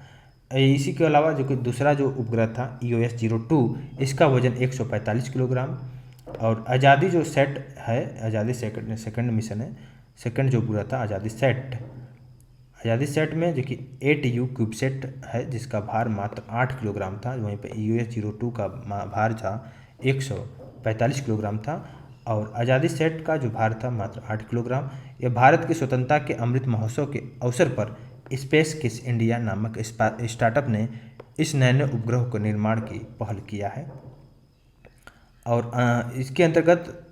इसी के अलावा जो कि दूसरा जो उपग्रह था EOS-02 इसका वजन 145 किलोग्राम और आज़ादी जो सेट है, आज़ादी सेकंड मिशन है, सेकंड जो उपग्रह था आज़ादी सेट में जो कि 8U क्यूबसेट है जिसका भार मात्र 8 किलोग्राम था। वहीं पर EOS-02 का भार था 145 किलोग्राम था और आज़ादी सेट का जो भार था मात्र 8 किलोग्राम। यह भारत की स्वतंत्रता के अमृत महोत्सव के अवसर पर स्पेस किस इंडिया नामक स्टार्टअप ने इस नए उपग्रह के निर्माण की पहल किया है और इसके अंतर्गत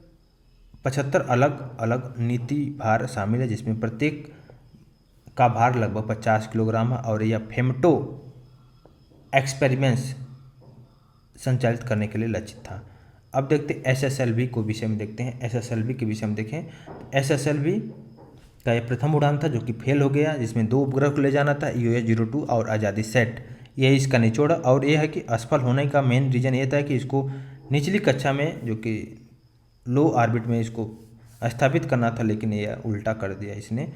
75 अलग अलग नीति भार शामिल है जिसमें प्रत्येक का भार लगभग 50 किलोग्राम है और यह फेमटो एक्सपेरिमेंट्स संचालित करने के लिए लक्षित था। अब देखते हैं SSLV को विषय में देखते हैं। SSLV के विषय में देखें, SSLV का यह प्रथम उड़ान था जो कि फेल हो गया जिसमें 2 उपग्रह को ले जाना था EOS-02 और आज़ादी सैट। यह इसका निचोड़ और यह है कि असफल होने का मेन रीज़न ये था कि इसको निचली कक्षा में जो कि लो ऑर्बिट में इसको स्थापित करना था लेकिन यह उल्टा कर दिया इसने,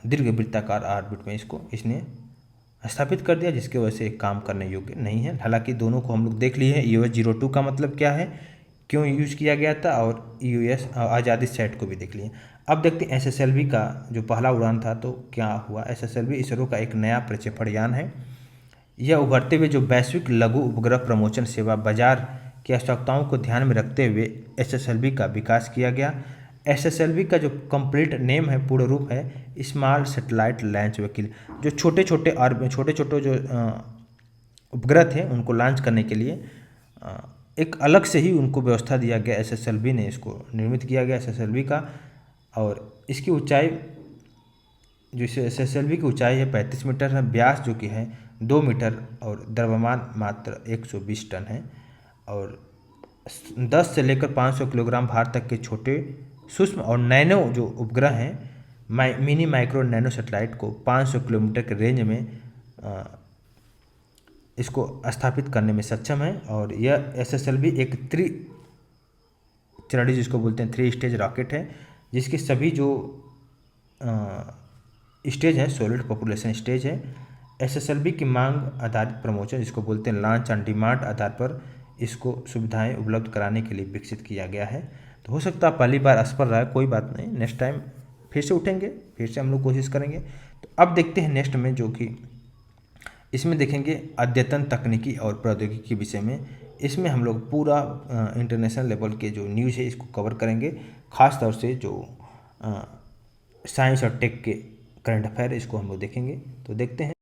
दीर्घ वृत्ताकार ऑर्बिट में इसको इसने स्थापित कर दिया जिसकी वजह से काम करने योग्य नहीं है। हालांकि दोनों को हम लोग देख लिए हैं, EOS-02 का मतलब क्या है, क्यों यूज़ किया गया था और EOS आज़ादी सेट को भी देख लिए। अब देखते हैं SSLV का जो पहला उड़ान था तो क्या हुआ। SSLV इसरो का एक नया प्रक्षेपण यान है। यह उभरते हुए जो वैश्विक लघु उपग्रह प्रमोशन सेवा बाजार की आवश्यकताओं को ध्यान में रखते हुए SSLV का विकास किया गया। SSLV का जो कंप्लीट नेम है, पूर्ण रूप है स्मॉल सैटेलाइट लॉन्च व्हीकल। जो छोटे छोटे जो उपग्रह थे उनको लॉन्च करने के लिए एक अलग से ही उनको व्यवस्था दिया गया। SSLV ने इसको निर्मित किया गया SSLV का, और इसकी ऊंचाई जो SSLV की ऊंचाई है 35 मीटर है, व्यास जो कि है 2 मीटर और द्रव्यमान मात्र 120 टन है और 10 से लेकर 500 किलोग्राम भार तक के छोटे सूक्ष्म और नैनो जो उपग्रह हैं मिनी माइक्रो नैनो सैटेलाइट को 500 किलोमीटर के रेंज में इसको स्थापित करने में सक्षम है। और यह SSLV एक त्रिचरणीय जिसको बोलते हैं 3 स्टेज रॉकेट है जिसके सभी जो स्टेज हैं सॉलिड पॉपुलेशन स्टेज है। SSLV की मांग आधारित प्रमोशन जिसको बोलते हैं लॉन्च ऑन डिमांड आधार पर इसको सुविधाएं उपलब्ध कराने के लिए विकसित किया गया है। तो हो सकता है पहली बार असफल रहा है, कोई बात नहीं, नेक्स्ट टाइम फिर से उठेंगे, फिर से हम लोग कोशिश करेंगे। तो अब देखते हैं नेक्स्ट में जो कि इसमें देखेंगे अद्यतन तकनीकी और प्रौद्योगिकी के विषय में। इसमें हम लोग पूरा इंटरनेशनल लेवल के जो न्यूज़ है इसको कवर करेंगे, ख़ास तौर से जो साइंस और टेक के करंट अफेयर इसको हम लोग देखेंगे। तो देखते हैं।